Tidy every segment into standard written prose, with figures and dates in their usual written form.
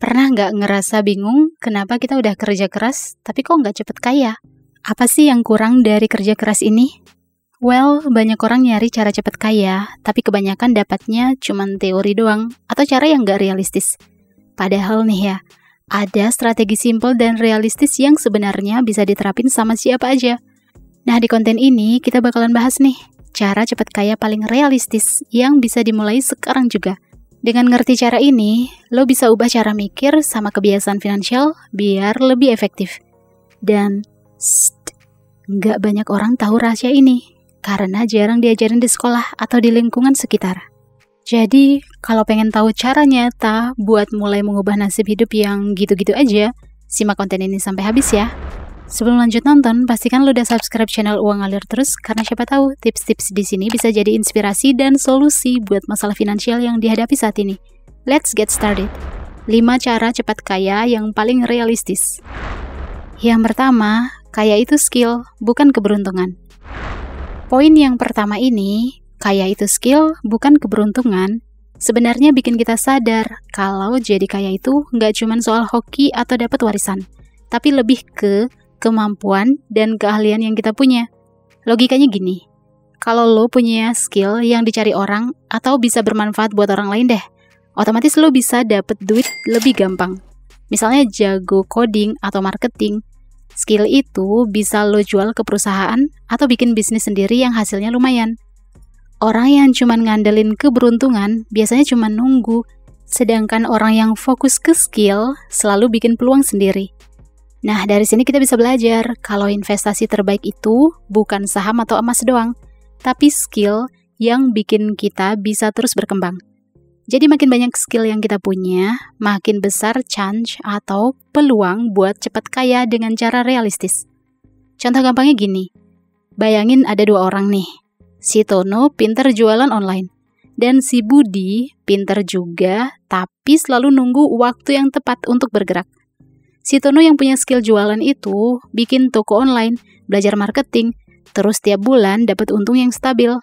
Pernah nggak ngerasa bingung kenapa kita udah kerja keras tapi kok nggak cepet kaya? Apa sih yang kurang dari kerja keras ini? Well, banyak orang nyari cara cepet kaya, tapi kebanyakan dapatnya cuman teori doang atau cara yang nggak realistis. Padahal nih ya, ada strategi simple dan realistis yang sebenarnya bisa diterapin sama siapa aja. Nah, di konten ini kita bakalan bahas nih, cara cepet kaya paling realistis yang bisa dimulai sekarang juga. Dengan ngerti cara ini, lo bisa ubah cara mikir sama kebiasaan finansial biar lebih efektif. Dan, nggak banyak orang tahu rahasia ini, karena jarang diajarin di sekolah atau di lingkungan sekitar. Jadi, kalau pengen tahu cara nyata buat mulai mengubah nasib hidup yang gitu-gitu aja, simak konten ini sampai habis ya. Sebelum lanjut nonton, pastikan lo udah subscribe channel Uang Ngalir Terus, karena siapa tahu tips-tips di sini bisa jadi inspirasi dan solusi buat masalah finansial yang dihadapi saat ini. Let's get started. 5 cara cepat kaya yang paling realistis. Yang pertama, kaya itu skill, bukan keberuntungan. Poin yang pertama ini, kaya itu skill, bukan keberuntungan, sebenarnya bikin kita sadar kalau jadi kaya itu nggak cuma soal hoki atau dapat warisan, tapi lebih ke kemampuan dan keahlian yang kita punya. Logikanya gini, kalau lo punya skill yang dicari orang atau bisa bermanfaat buat orang lain deh, otomatis lo bisa dapet duit lebih gampang. Misalnya jago coding atau marketing, skill itu bisa lo jual ke perusahaan atau bikin bisnis sendiri yang hasilnya lumayan. Orang yang cuma ngandelin keberuntungan biasanya cuma nunggu, sedangkan orang yang fokus ke skill selalu bikin peluang sendiri. Nah, dari sini kita bisa belajar kalau investasi terbaik itu bukan saham atau emas doang, tapi skill yang bikin kita bisa terus berkembang. Jadi makin banyak skill yang kita punya, makin besar chance atau peluang buat cepat kaya dengan cara realistis. Contoh gampangnya gini, bayangin ada 2 orang nih, si Tono pinter jualan online, dan si Budi pinter juga, tapi selalu nunggu waktu yang tepat untuk bergerak. Si Tono yang punya skill jualan itu bikin toko online, belajar marketing, terus tiap bulan dapat untung yang stabil.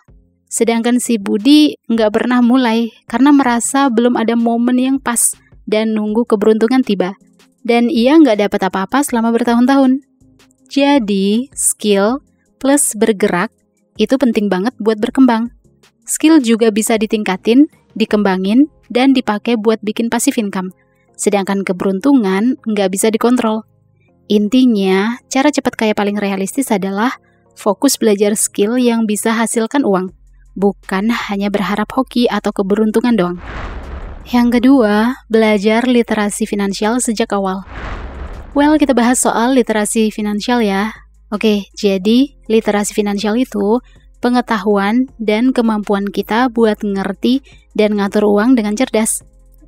Sedangkan si Budi nggak pernah mulai karena merasa belum ada momen yang pas dan nunggu keberuntungan tiba. Dan ia nggak dapat apa-apa selama bertahun-tahun. Jadi, skill plus bergerak itu penting banget buat berkembang. Skill juga bisa ditingkatin, dikembangin, dan dipakai buat bikin passive income. Sedangkan keberuntungan nggak bisa dikontrol. Intinya, cara cepat kaya paling realistis adalah fokus belajar skill yang bisa hasilkan uang, bukan hanya berharap hoki atau keberuntungan doang. Yang kedua, belajar literasi finansial sejak awal. Well, kita bahas soal literasi finansial ya. Oke, jadi literasi finansial itu pengetahuan dan kemampuan kita buat ngerti dan ngatur uang dengan cerdas.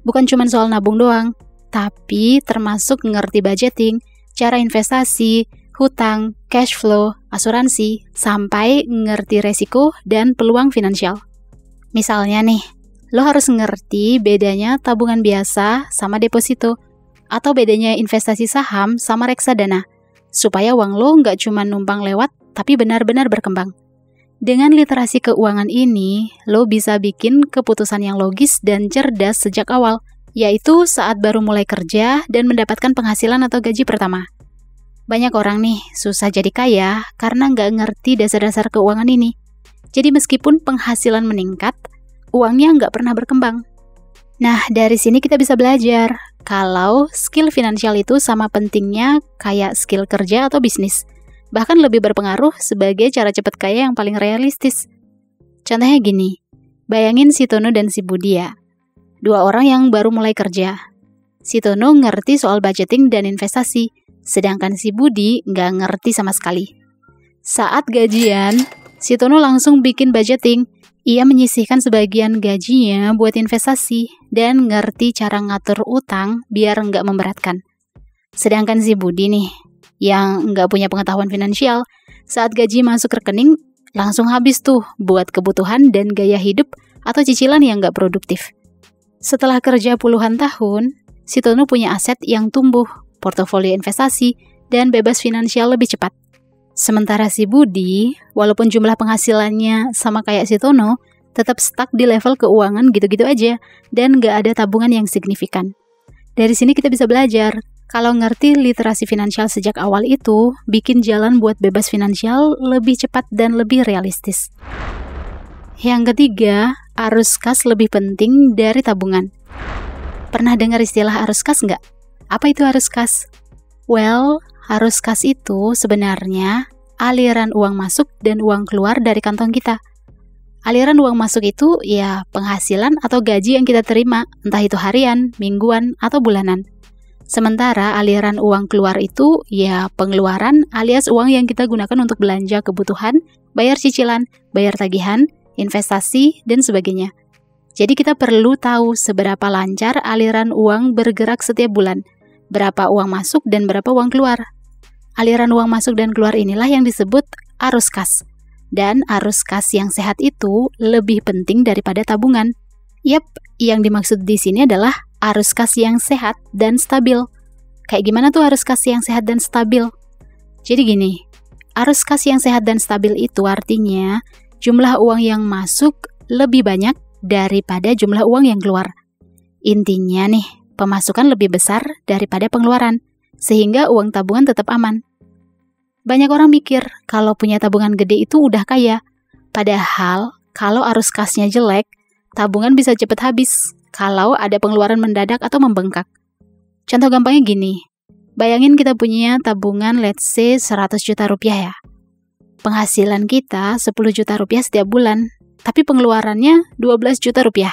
Bukan cuma soal nabung doang, tapi termasuk ngerti budgeting, cara investasi, hutang, cash flow, asuransi, sampai ngerti resiko dan peluang finansial. Misalnya nih, lo harus ngerti bedanya tabungan biasa sama deposito, atau bedanya investasi saham sama reksadana, supaya uang lo nggak cuma numpang lewat, tapi benar-benar berkembang. Dengan literasi keuangan ini, lo bisa bikin keputusan yang logis dan cerdas sejak awal, yaitu saat baru mulai kerja dan mendapatkan penghasilan atau gaji pertama. Banyak orang nih susah jadi kaya karena nggak ngerti dasar-dasar keuangan ini. Jadi meskipun penghasilan meningkat, uangnya nggak pernah berkembang. Nah, dari sini kita bisa belajar kalau skill finansial itu sama pentingnya kayak skill kerja atau bisnis. Bahkan lebih berpengaruh sebagai cara cepat kaya yang paling realistis. Contohnya gini, bayangin si Tono dan si Budi ya. 2 orang yang baru mulai kerja. Si Tono ngerti soal budgeting dan investasi, sedangkan si Budi nggak ngerti sama sekali. Saat gajian, si Tono langsung bikin budgeting. Ia menyisihkan sebagian gajinya buat investasi dan ngerti cara ngatur utang biar nggak memberatkan. Sedangkan si Budi nih, yang nggak punya pengetahuan finansial, saat gaji masuk rekening, langsung habis tuh buat kebutuhan dan gaya hidup atau cicilan yang nggak produktif. Setelah kerja puluhan tahun, si Tono punya aset yang tumbuh, portofolio investasi, dan bebas finansial lebih cepat. Sementara si Budi, walaupun jumlah penghasilannya sama kayak si Tono, tetap stuck di level keuangan gitu-gitu aja, dan nggak ada tabungan yang signifikan. Dari sini kita bisa belajar, kalau ngerti literasi finansial sejak awal itu, bikin jalan buat bebas finansial lebih cepat dan lebih realistis. Yang ketiga, arus kas lebih penting dari tabungan. Pernah dengar istilah arus kas nggak? Apa itu arus kas? Well, arus kas itu sebenarnya aliran uang masuk dan uang keluar dari kantong kita. Aliran uang masuk itu ya penghasilan atau gaji yang kita terima, entah itu harian, mingguan, atau bulanan. Sementara aliran uang keluar itu ya pengeluaran alias uang yang kita gunakan untuk belanja kebutuhan, bayar cicilan, bayar tagihan, investasi, dan sebagainya. Jadi kita perlu tahu seberapa lancar aliran uang bergerak setiap bulan, berapa uang masuk dan berapa uang keluar. Aliran uang masuk dan keluar inilah yang disebut arus kas. Dan arus kas yang sehat itu lebih penting daripada tabungan. Yap, yang dimaksud di sini adalah arus kas yang sehat dan stabil. Kayak gimana tuh arus kas yang sehat dan stabil? Jadi gini, arus kas yang sehat dan stabil itu artinya jumlah uang yang masuk lebih banyak daripada jumlah uang yang keluar. Intinya nih, pemasukan lebih besar daripada pengeluaran, sehingga uang tabungan tetap aman. Banyak orang mikir kalau punya tabungan gede itu udah kaya. Padahal, kalau arus kasnya jelek, tabungan bisa cepat habis kalau ada pengeluaran mendadak atau membengkak. Contoh gampangnya gini, bayangin kita punya tabungan let's say 100 juta rupiah ya. Penghasilan kita 10 juta rupiah setiap bulan, tapi pengeluarannya 12 juta rupiah.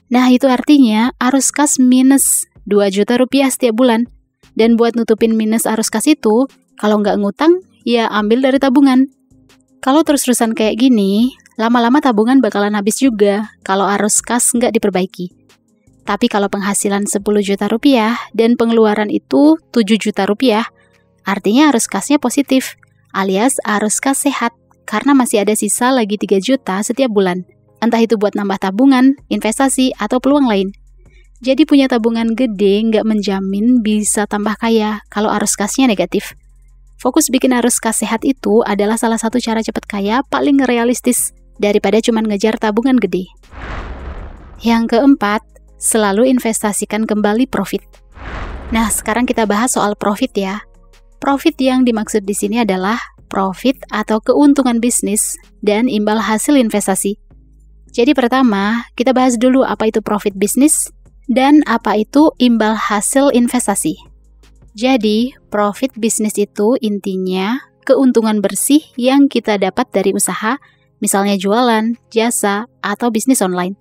Nah, itu artinya arus kas minus 2 juta rupiah setiap bulan. Dan buat nutupin minus arus kas itu, kalau nggak ngutang, ya ambil dari tabungan. Kalau terus-terusan kayak gini, lama-lama tabungan bakalan habis juga kalau arus kas nggak diperbaiki. Tapi kalau penghasilan 10 juta rupiah dan pengeluaran itu 7 juta rupiah, artinya arus kasnya positif, alias arus kas sehat, karena masih ada sisa lagi 3 juta setiap bulan. Entah itu buat nambah tabungan, investasi, atau peluang lain. Jadi punya tabungan gede nggak menjamin bisa tambah kaya kalau arus kasnya negatif. Fokus bikin arus kas sehat itu adalah salah satu cara cepat kaya paling realistis daripada cuma ngejar tabungan gede. Yang keempat, selalu investasikan kembali profit. Nah, sekarang kita bahas soal profit ya. Profit yang dimaksud di sini adalah profit atau keuntungan bisnis dan imbal hasil investasi. Jadi pertama, kita bahas dulu apa itu profit bisnis dan apa itu imbal hasil investasi. Jadi, profit bisnis itu intinya keuntungan bersih yang kita dapat dari usaha, misalnya jualan, jasa, atau bisnis online.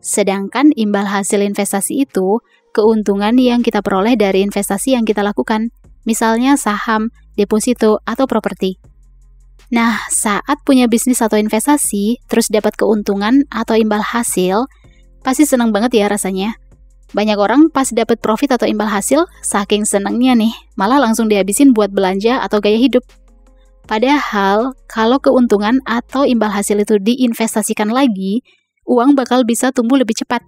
Sedangkan imbal hasil investasi itu keuntungan yang kita peroleh dari investasi yang kita lakukan, misalnya saham, deposito, atau properti. Nah, saat punya bisnis atau investasi, terus dapat keuntungan atau imbal hasil, pasti senang banget ya rasanya. Banyak orang pas dapat profit atau imbal hasil, saking senangnya nih, malah langsung dihabisin buat belanja atau gaya hidup. Padahal, kalau keuntungan atau imbal hasil itu diinvestasikan lagi, uang bakal bisa tumbuh lebih cepat.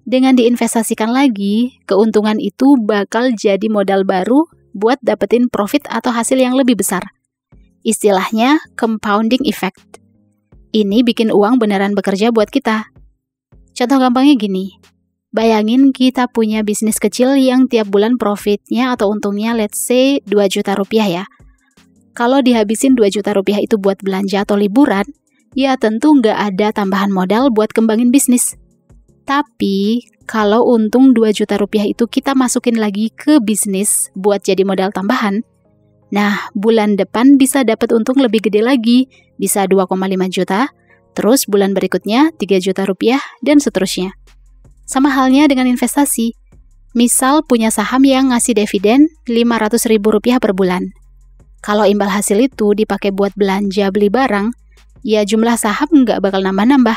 Dengan diinvestasikan lagi, keuntungan itu bakal jadi modal baru buat dapetin profit atau hasil yang lebih besar. Istilahnya compounding effect. Ini bikin uang beneran bekerja buat kita. Contoh gampangnya gini. Bayangin kita punya bisnis kecil yang tiap bulan profitnya atau untungnya let's say 2 juta rupiah ya. Kalau dihabisin 2 juta rupiah itu buat belanja atau liburan, ya tentu nggak ada tambahan modal buat kembangin bisnis. Tapi, kalau untung 2 juta rupiah itu kita masukin lagi ke bisnis buat jadi modal tambahan, nah bulan depan bisa dapat untung lebih gede lagi, bisa 2,5 juta, terus bulan berikutnya 3 juta rupiah, dan seterusnya. Sama halnya dengan investasi. Misal punya saham yang ngasih dividen Rp500.000 per bulan. Kalau imbal hasil itu dipakai buat belanja beli barang, ya jumlah saham nggak bakal nambah-nambah.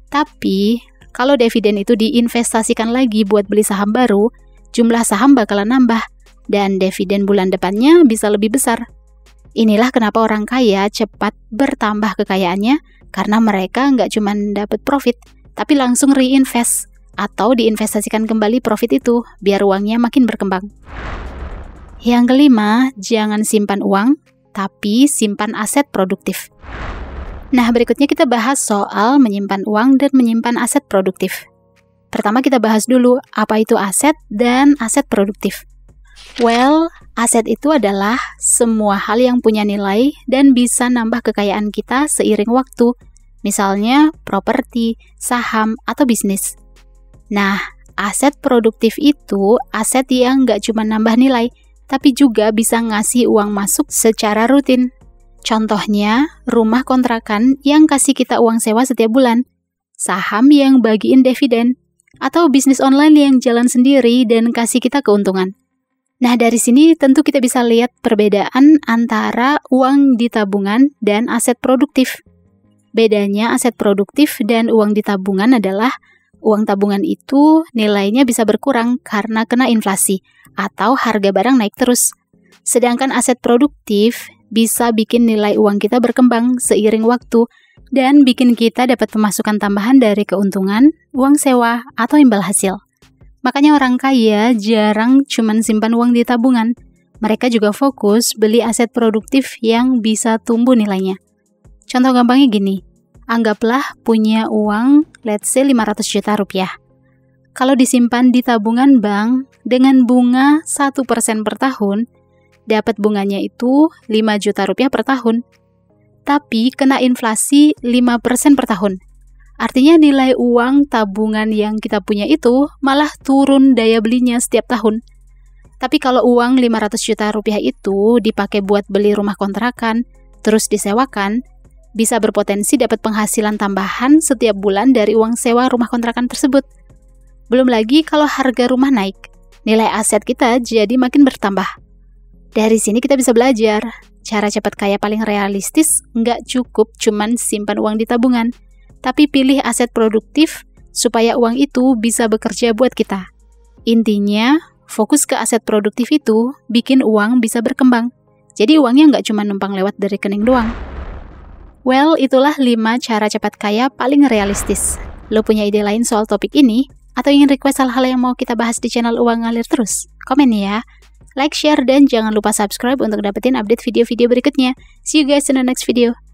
Tapi, kalau dividen itu diinvestasikan lagi buat beli saham baru, jumlah saham bakalan nambah, dan dividen bulan depannya bisa lebih besar. Inilah kenapa orang kaya cepat bertambah kekayaannya, karena mereka nggak cuma dapat profit, tapi langsung reinvest, atau diinvestasikan kembali profit itu, biar uangnya makin berkembang. Yang kelima, jangan simpan uang, tapi simpan aset produktif. Nah, berikutnya kita bahas soal menyimpan uang dan menyimpan aset produktif. Pertama kita bahas dulu apa itu aset dan aset produktif. Well, aset itu adalah semua hal yang punya nilai dan bisa nambah kekayaan kita seiring waktu. Misalnya properti, saham, atau bisnis. Nah, aset produktif itu aset yang nggak cuma nambah nilai, tapi juga bisa ngasih uang masuk secara rutin. Contohnya, rumah kontrakan yang kasih kita uang sewa setiap bulan, saham yang bagiin dividen, atau bisnis online yang jalan sendiri dan kasih kita keuntungan. Nah, dari sini tentu kita bisa lihat perbedaan antara uang di tabungan dan aset produktif. Bedanya aset produktif dan uang di tabungan adalah uang tabungan itu nilainya bisa berkurang karena kena inflasi atau harga barang naik terus. Sedangkan aset produktif bisa bikin nilai uang kita berkembang seiring waktu dan bikin kita dapat pemasukan tambahan dari keuntungan, uang sewa, atau imbal hasil. Makanya orang kaya jarang cuman simpan uang di tabungan. Mereka juga fokus beli aset produktif yang bisa tumbuh nilainya. Contoh gampangnya gini, anggaplah punya uang let's say 500 juta rupiah. Kalau disimpan di tabungan bank dengan bunga 1% per tahun, dapat bunganya itu 5 juta rupiah per tahun. Tapi kena inflasi 5% per tahun. Artinya nilai uang tabungan yang kita punya itu malah turun daya belinya setiap tahun. Tapi kalau uang 500 juta rupiah itu dipakai buat beli rumah kontrakan, terus disewakan, bisa berpotensi dapat penghasilan tambahan setiap bulan dari uang sewa rumah kontrakan tersebut. Belum lagi kalau harga rumah naik, nilai aset kita jadi makin bertambah. Dari sini kita bisa belajar, cara cepat kaya paling realistis nggak cukup cuman simpan uang di tabungan, tapi pilih aset produktif supaya uang itu bisa bekerja buat kita. Intinya, fokus ke aset produktif itu bikin uang bisa berkembang. Jadi uangnya nggak cuma numpang lewat dari rekening doang. Well, itulah 5 cara cepat kaya paling realistis. Lo punya ide lain soal topik ini? Atau ingin request hal-hal yang mau kita bahas di channel Uang Ngalir Terus? Komen ya. Like, share, dan jangan lupa subscribe untuk dapetin update video-video berikutnya. See you guys in the next video.